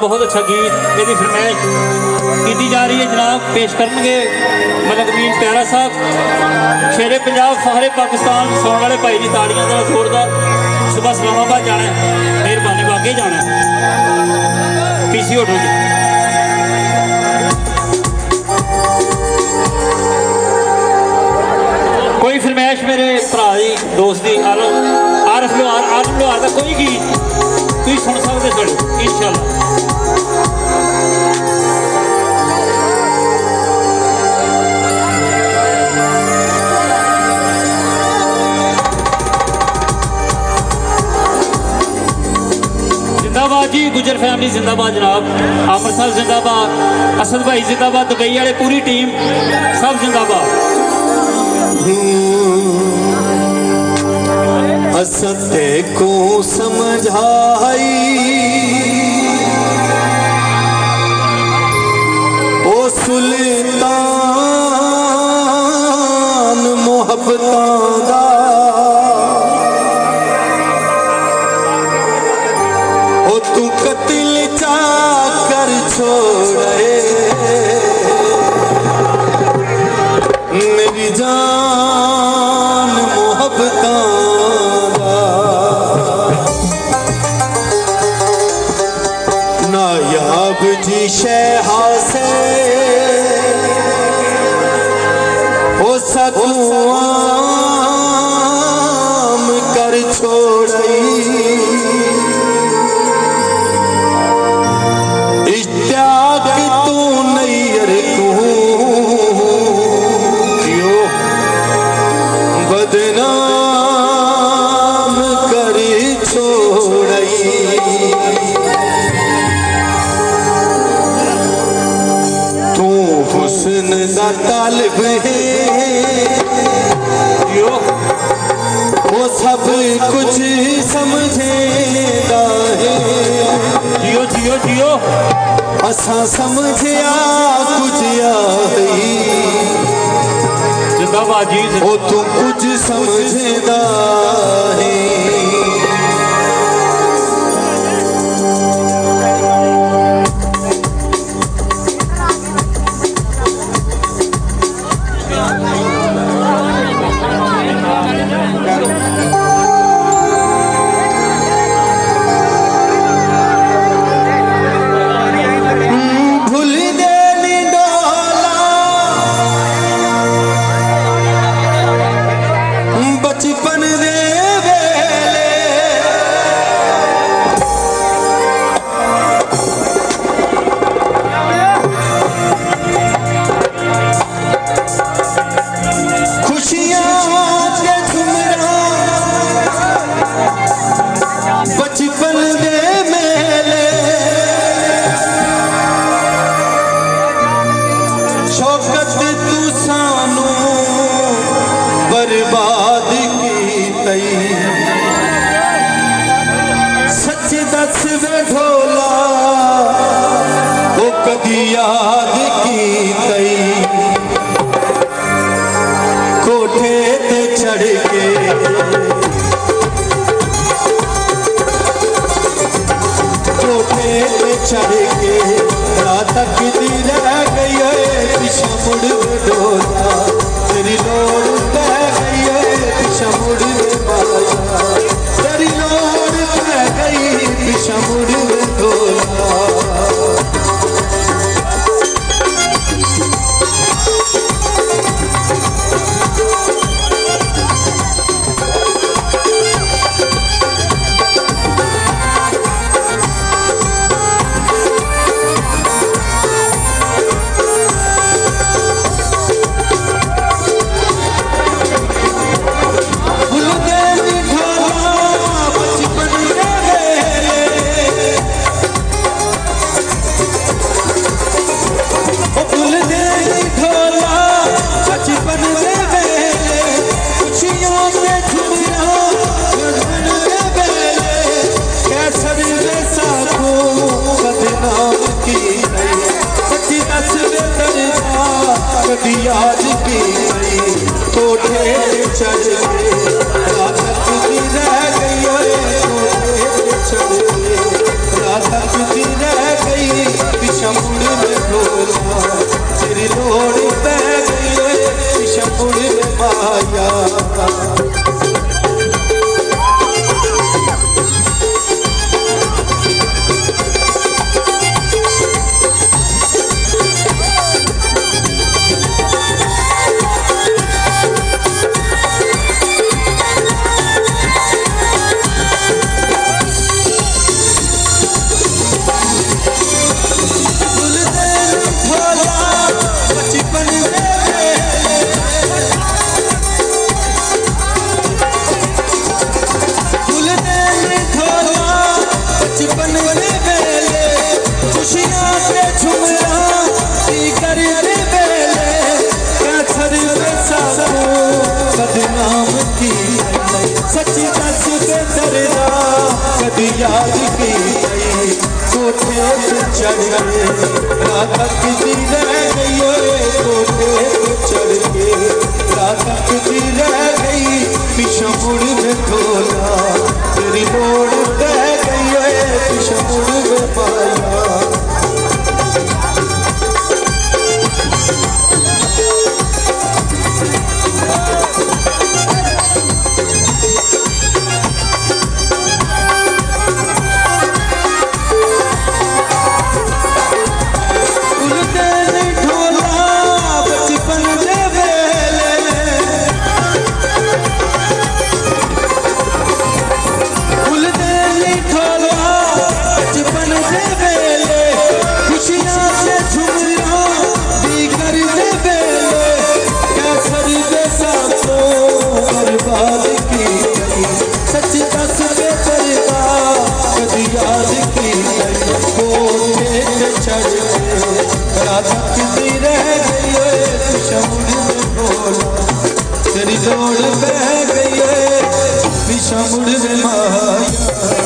बहुत अच्छा गीत यदि फरमाइश की जा रही है जनाब पेश करेंगे मलक मीन प्यारा साहब शेरे पंजाब सारे पाकिस्तान सुनने वाले भाई की ताड़ियां जरा जोरदार सुबह इस्लामाबाद जाना है मेहरबानी बागे जाना है पीसी होटल जी कोई फरमाइश मेरे भरा दी दोस्त दी आरफ लोहार का कोई गीत तुम सुन सकते साढ़े इंशाअल्लाह जिंदाबाद जी गुजर फैमिली जिंदाबाद जनाब आमर साहब जिंदाबाद असद भाई जिंदाबाद दुबई वाले पूरी टीम सब जिंदाबाद असते को समझाई ओ सुल्तान मोहब्बतां दा ओ तू कतिल चा कर छोड़े मेरी जान मोहब्बतां नायाब जी शहा से हो सकूं आम कर छोड़ई इश्तियाक तू नैयर कहूं क्यों बदनाम कर छोड़ई हुस्न दा तालिब है वो सब कुछ समझेगा है जियो जियो जियो असा समझिया कुछ आई जिंदाबाद जी वो तू कुछ समझदा है बर्बाद की तई सच दस वे ढोला वो कदी याद की तई कोठे ते चढ़ के कोठे पे चढ़ के रात तक दी रह गई है पीछे मुड़ डोला तेरी लोड़ पै गई है पीछे मुड़ बाजा तेरी लोड़ पै गई पीछे मुड़ डोला याद की कोठे चढ़ के रात की रह गई कोठे चढ़ के रात की रह गई याद की गई कोठे पे चढ़ के रात तकती रह गई ओए कोठे पे चढ़ के रात तकती रह गई पीछे मुड़ में ढोला तेरी लोड़ बह गई ओए पीछे मुड़ में पाया तेरी लोड़ बह गई पीछा मुड़ में माया